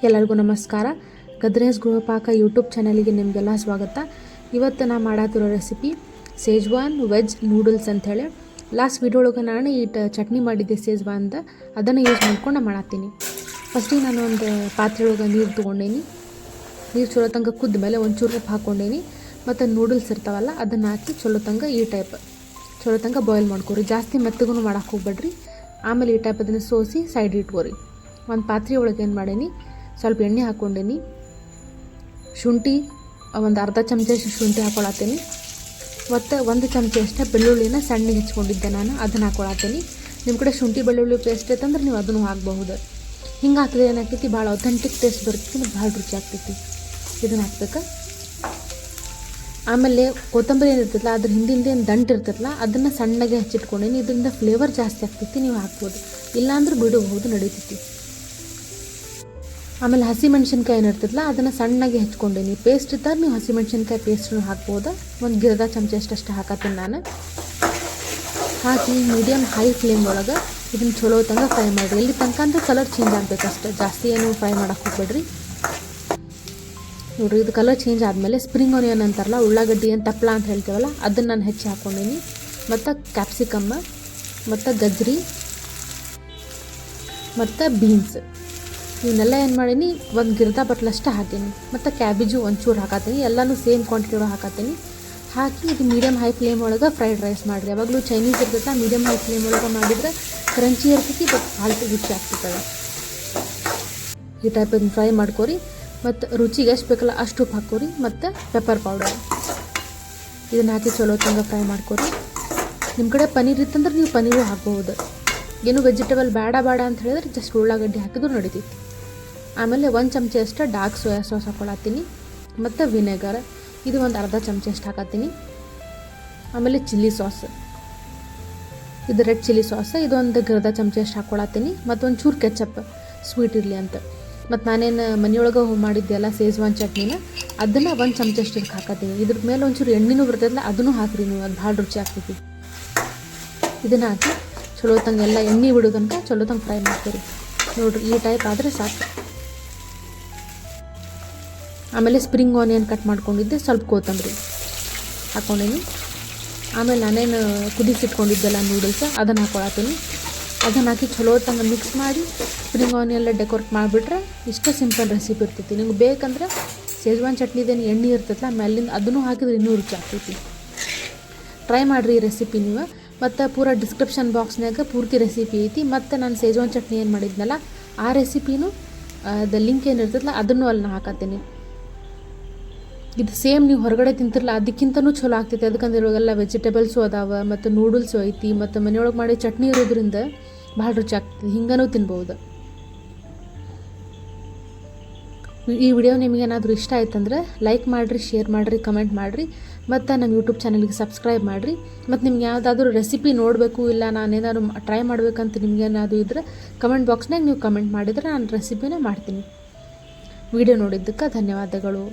ಎಲ್ಲರಿಗೂ ನಮಸ್ಕಾರ. ಗದ್ರೇಸ್ ಗೃಹಪಾಕ ಯೂಟ್ಯೂಬ್ ಚಾನಲಿಗೆ ನಿಮಗೆಲ್ಲ ಸ್ವಾಗತ. ಇವತ್ತು ನಾ ಮಾಡತ್ತಿರೋ ರೆಸಿಪಿ ಸೇಜ್ವಾನ್ ವೆಜ್ ನೂಡಲ್ಸ್ ಅಂಥೇಳಿ. ಲಾಸ್ಟ್ ವಿಡಿಯೋ ಒಳಗೆ ನಾನು ಚಟ್ನಿ ಮಾಡಿದ್ದೆ ಸೇಜ್ವಾನ್ದ, ಅದನ್ನು ಯೂಸ್ ಮಾಡ್ಕೊಂಡು ಮಾಡತ್ತೀನಿ. ಫಸ್ಟಿಗೆ ನಾನು ಒಂದು ಪಾತ್ರೆ ಒಳಗೆ ನೀರು ತೊಗೊಂಡೇನಿ. ನೀರು ಚಲೋ ತನಕ ಕುದ್ದ ಮೇಲೆ ಒಂಚೂರು ಉಪ್ಪು ಹಾಕ್ಕೊಂಡೇನಿ. ಮತ್ತು ನೂಡಲ್ಸ್ ಇರ್ತಾವಲ್ಲ ಅದನ್ನು ಹಾಕಿ ಚಲೋ ತನಕ ಚಲೋ ತನಕ ಬಾಯ್ಲ್ ಮಾಡ್ಕೊರಿ. ಜಾಸ್ತಿ ಮೆತ್ತಗೂ ಮಾಡಕ್ಕೆ ಹೋಗ್ಬೇಡ್ರಿ. ಆಮೇಲೆ ಈ ಟೈಪ್ ಅದನ್ನು ಸೋಸಿ ಸೈಡ್ ಇಟ್ಕೋರಿ. ಒಂದು ಪಾತ್ರೆ ಒಳಗೆ ಏನು ಮಾಡೀನಿ, ಸ್ವಲ್ಪ ಎಣ್ಣೆ ಹಾಕ್ಕೊಂಡೇನಿ. ಶುಂಠಿ ಒಂದು ಅರ್ಧ ಚಮಚಷ್ಟು ಶುಂಠಿ ಹಾಕ್ಕೊಳತ್ತೀನಿ. ಮತ್ತು ಒಂದು ಚಮಚ ಬೆಳ್ಳುಳ್ಳಿನ ಸಣ್ಣಗೆ ಹೆಚ್ಕೊಂಡಿದ್ದೆ ನಾನು, ಅದನ್ನು ಹಾಕ್ಕೊಳತ್ತೀನಿ. ನಿಮ್ಮ ಕಡೆ ಶುಂಠಿ ಬೆಳ್ಳುಳ್ಳಿ ಪೇಸ್ಟ್ ಐತಂದ್ರೆ ನೀವು ಅದನ್ನು ಹಾಕ್ಬಹುದು. ಹಿಂಗೆ ಹಾಕಿದ್ರೆ ಏನಾಗ್ತೈತಿ, ಭಾಳ ಅಥೆಂಟಿಕ್ ಟೇಸ್ಟ್ ಬರ್ತೈತಿ, ಭಾಳ ರುಚಿ ಆಗ್ತೈತಿ. ಇದನ್ನು ಹಾಕ್ಬೇಕು. ಆಮೇಲೆ ಕೊತ್ತಂಬರಿ ಏನಿರ್ತೈತಲ್ಲ ಅದ್ರ ಹಿಂದಿಂದ ಏನು ದಂಟು ಇರ್ತೈತಲ್ಲ ಅದನ್ನು ಸಣ್ಣಗೆ ಹೆಚ್ಚಿಟ್ಕೊಂಡೇನಿ. ಇದರಿಂದ ಫ್ಲೇವರ್ ಜಾಸ್ತಿ ಆಗ್ತೈತಿ, ನೀವು ಹಾಕ್ಬೋದು. ಇಲ್ಲಾಂದ್ರೆ ಬಿಡಬಹುದು, ನಡೀತೈತಿ. ಆಮೇಲೆ ಹಸಿಮೆಣ್ಸಿನ್ಕಾಯಿ ಏನಿರ್ತೈತಲ್ಲ ಅದನ್ನು ಸಣ್ಣಗೆ ಹೆಚ್ಕೊಂಡೇನಿ. ಪೇಸ್ಟ್ ಇದ್ದಾಗ ನೀವು ಹಸಿಮೆಣ್ಸಿನ್ಕಾಯಿ ಪೇಸ್ಟನ್ನು ಹಾಕ್ಬೋದು. ಒಂದು ಗಿರದ ಚಮಚ ಅಷ್ಟು ಹಾಕತ್ತೀನಿ ನಾನು. ಹಾಕಿ ಮೀಡಿಯಮ್ ಹೈ ಫ್ಲೇಮ್ ಒಳಗೆ ಇದನ್ನು ಚಲೋ ತನಕ ಫ್ರೈ ಮಾಡಿರಿ. ಎಲ್ಲಿ ತನಕ ಅಂದರೆ ಕಲರ್ ಚೇಂಜ್ ಆಗಬೇಕಷ್ಟೆ, ಜಾಸ್ತಿ ಏನು ಫ್ರೈ ಮಾಡೋಕ್ಕೆ ಹೋಗ್ಬೇಡ್ರಿ. ನೋಡಿರಿ, ಇದು ಕಲರ್ ಚೇಂಜ್ ಆದಮೇಲೆ ಸ್ಪ್ರಿಂಗ್ ಆನಿಯನ್ ಅಂತಾರಲ್ಲ, ಉಳ್ಳಾಗಡ್ಡಿ ಏನು ತಪ್ಪಲ ಅಂತ ಹೇಳ್ತೇವಲ್ಲ, ಅದನ್ನು ನಾನು ಹೆಚ್ಚಿ ಹಾಕ್ಕೊಂಡೀನಿ. ಮತ್ತು ಕ್ಯಾಪ್ಸಿಕಮ್ಮ, ಮತ್ತು ಗಜ್ರಿ, ಮತ್ತು ಬೀನ್ಸ್ ಇವನ್ನೆಲ್ಲ ಏನು ಮಾಡೀನಿ, ಒಂದು ಗಿರ್ದ ಬಟ್ಲಷ್ಟು ಹಾಕೀನಿ. ಮತ್ತು ಕ್ಯಾಬೇಜು ಒಂಚೂರು ಹಾಕತ್ತೀನಿ. ಎಲ್ಲನೂ ಸೇಮ್ ಕ್ವಾಂಟಿಟಿ ಒಳಗೆ ಹಾಕತ್ತೀನಿ. ಹಾಕಿ ಇದು ಮೀಡಿಯಮ್ ಹೈ ಫ್ಲೇಮ್ ಒಳಗೆ ಫ್ರೈಡ್ ರೈಸ್ ಮಾಡಿರಿ. ಯಾವಾಗಲೂ ಚೈನೀಸ್ ಇರ್ತೈತೆ, ಮೀಡಿಯಮ್ ಹೈ ಫ್ಲೇಮ್ ಒಳಗೆ ಮಾಡಿದರೆ ಕ್ರಂಚಿ ಇರ್ತೈತಿ, ಬಟ್ ಭಾಳ ರುಚಿ ಆಗ್ತದೆ. ಈ ಟೈಪ್ ಇದನ್ನು ಫ್ರೈ ಮಾಡ್ಕೊರಿ. ಮತ್ತು ರುಚಿಗೆ ಎಷ್ಟು ಬೇಕಲ್ಲ ಅಷ್ಟು ಉಪ್ಪು ಹಾಕೋರಿ. ಮತ್ತು ಪೆಪ್ಪರ್ ಪೌಡರ್ ಇದನ್ನು ಹಾಕಿ ಚಲೋ ತಂಗ ಫ್ರೈ ಮಾಡ್ಕೊರಿ. ನಿಮ್ಮ ಕಡೆ ಪನ್ನೀರ್ ಇತ್ತಂದ್ರೆ ನೀವು ಪನ್ನೀರು ಹಾಕ್ಬೋದು. ಏನು ವೆಜಿಟೇಬಲ್ ಬೇಡ ಅಂತ ಹೇಳಿದ್ರೆ ಜಸ್ಟ್ ಉಳ್ಳಾಗಡ್ಡಿ ಹಾಕಿದ್ರು ನಡೀತೈತಿ. ಆಮೇಲೆ ಒಂದು ಚಮಚ ಡಾರ್ಕ್ ಸೋಯಾ ಸಾಸ್ ಹಾಕ್ಕೊಳತ್ತೀನಿ. ಮತ್ತು ವಿನೆಗರ್ ಇದು ಒಂದು ಅರ್ಧ ಚಮಚ ಹಾಕತ್ತೀನಿ. ಆಮೇಲೆ ಚಿಲ್ಲಿ ಸಾಸ್, ಇದು ರೆಡ್ ಚಿಲ್ಲಿ ಸಾಸ್, ಇದೊಂದು ಅರ್ಧ ಚಮಚ ಹಾಕ್ಕೊಳತ್ತೀನಿ. ಮತ್ತು ಒಂದು ಚೂರು ಕೆಚಪ್ ಸ್ವೀಟ್ ಇರಲಿ ಅಂತ. ಮತ್ತು ನಾನೇನು ಮನೆಯೊಳಗೆ ಮಾಡಿದ್ದೆಲ್ಲ ಸೇಜ್ವಾನ್ ಚಟ್ನಿನ ಅದನ್ನು ಒಂದು ಚಮಚ ಹಾಕತ್ತೀನಿ. ಇದ್ರ ಮೇಲೆ ಒಂಚೂರು ಎಣ್ಣೆನೂ ಬರ್ತೈತಲ್ಲ ಅದನ್ನು ಹಾಕ್ರಿ ನೀವು, ಅದು ಭಾಳ ರುಚಿ ಆಗ್ತೈತಿ. ಇದನ್ನು ಹಾಕಿ ಚಲೋ ತಂಗ ಎಲ್ಲ ಎಣ್ಣೆ ಬಿಡೋದನ್ಕ ಚಲೋ ತಂಗ ಫ್ರೈ ಮಾಡ್ತೀರಿ. ನೋಡಿರಿ, ಈ ಟೈಪ್ ಆದರೆ ಸಾಕು. ಆಮೇಲೆ ಸ್ಪ್ರಿಂಗ್ ಆನಿಯನ್ ಕಟ್ ಮಾಡ್ಕೊಂಡಿದ್ದೆ, ಸ್ವಲ್ಪ ಕೊತ್ತಂಬರಿ ಹಾಕ್ಕೊಂಡೀನಿ. ಆಮೇಲೆ ನಾನೇನು ಕುದಿಸಿಟ್ಕೊಂಡಿದ್ದೆಲ್ಲ ನೂಡಲ್ಸ್ ಅದನ್ನು ಹಾಕ್ಕೊಳತ್ತೀನಿ. ಅದನ್ನು ಹಾಕಿ ಚಲೋ ತಂಗ ಮಿಕ್ಸ್ ಮಾಡಿ ಸ್ಪ್ರಿಂಗ್ ಆನಿಯನ್ ಡೆಕೋರೇಟ್ ಮಾಡಿಬಿಟ್ರೆ ಇಷ್ಟೇ ಸಿಂಪಲ್ ರೆಸಿಪಿ ಇರ್ತೈತಿ. ನಿಮ್ಗೆ ಬೇಕಂದ್ರೆ ಸೇಜ್ವಾನ್ ಚಟ್ನಿದೇನು ಎಣ್ಣೆ ಇರ್ತೈತಲ್ಲ ಮೇಲಿಂದ ಅದನ್ನು ಹಾಕಿದ್ರೆ ಇನ್ನೂ ರುಚಿ ಆಗ್ತೈತಿ. ಟ್ರೈ ಮಾಡಿರಿ ಈ ರೆಸಿಪಿ ನೀವು. ಮತ್ತು ಪೂರ ಡಿಸ್ಕ್ರಿಪ್ಷನ್ ಬಾಕ್ಸ್ನಾಗ ಪೂರ್ತಿ ರೆಸಿಪಿ ಐತಿ. ಮತ್ತು ನಾನು ಸೇಜ್ವಾನ್ ಚಟ್ನಿ ಏನು ಮಾಡಿದ್ನಲ್ಲ ಆ ರೆಸಿಪಿನೂ ಅದು ಲಿಂಕ್ ಏನಿರ್ತೈತಲ್ಲ ಅದನ್ನು ಅಲ್ಲಿ ಹಾಕತ್ತೀನಿ. ಇದು ಸೇಮ್ ನೀವು ಹೊರಗಡೆ ತಿಂತಿರಲ್ಲ ಅದಕ್ಕಿಂತನೂ ಚಲೋ ಆಗ್ತೈತಿ. ಅದಕ್ಕಂದ್ರೆ ಇವಾಗೆಲ್ಲ ವೆಜಿಟೇಬಲ್ಸು ಅದಾವೆ, ಮತ್ತು ನೂಡಲ್ಸು ಐತಿ, ಮತ್ತು ಮನೆಯೊಳಗೆ ಮಾಡಿ ಚಟ್ನಿ ಇರೋದ್ರಿಂದ ಭಾಳ ರುಚಿ ಆಗ್ತೈತಿ. ಹಿಂಗನೂ ತಿನ್ಬೋದು. ಈ ವಿಡಿಯೋ ನಿಮಗೇನಾದರೂ ಇಷ್ಟ ಆಯ್ತಂದ್ರೆ ಲೈಕ್ ಮಾಡಿರಿ, ಶೇರ್ ಮಾಡಿರಿ, ಕಮೆಂಟ್ ಮಾಡಿರಿ. ಮತ್ತು ನಮ್ಮ ಯೂಟ್ಯೂಬ್ ಚಾನಲ್ಗೆ ಸಬ್ಸ್ಕ್ರೈಬ್ ಮಾಡಿರಿ. ಮತ್ತು ನಿಮ್ಗೆ ಯಾವುದಾದ್ರೂ ರೆಸಿಪಿ ನೋಡಬೇಕು, ಇಲ್ಲ ನಾನೇನಾದ್ರು ಟ್ರೈ ಮಾಡಬೇಕಂತ ನಿಮ್ಗೇನಾದರೂ ಇದ್ದರೆ ಕಮೆಂಟ್ ಬಾಕ್ಸ್ನಾಗ ನೀವು ಕಮೆಂಟ್ ಮಾಡಿದರೆ ನಾನು ರೆಸಿಪಿನ ಮಾಡ್ತೀನಿ. ವಿಡಿಯೋ ನೋಡಿದ್ದಕ್ಕೆ ಧನ್ಯವಾದಗಳು.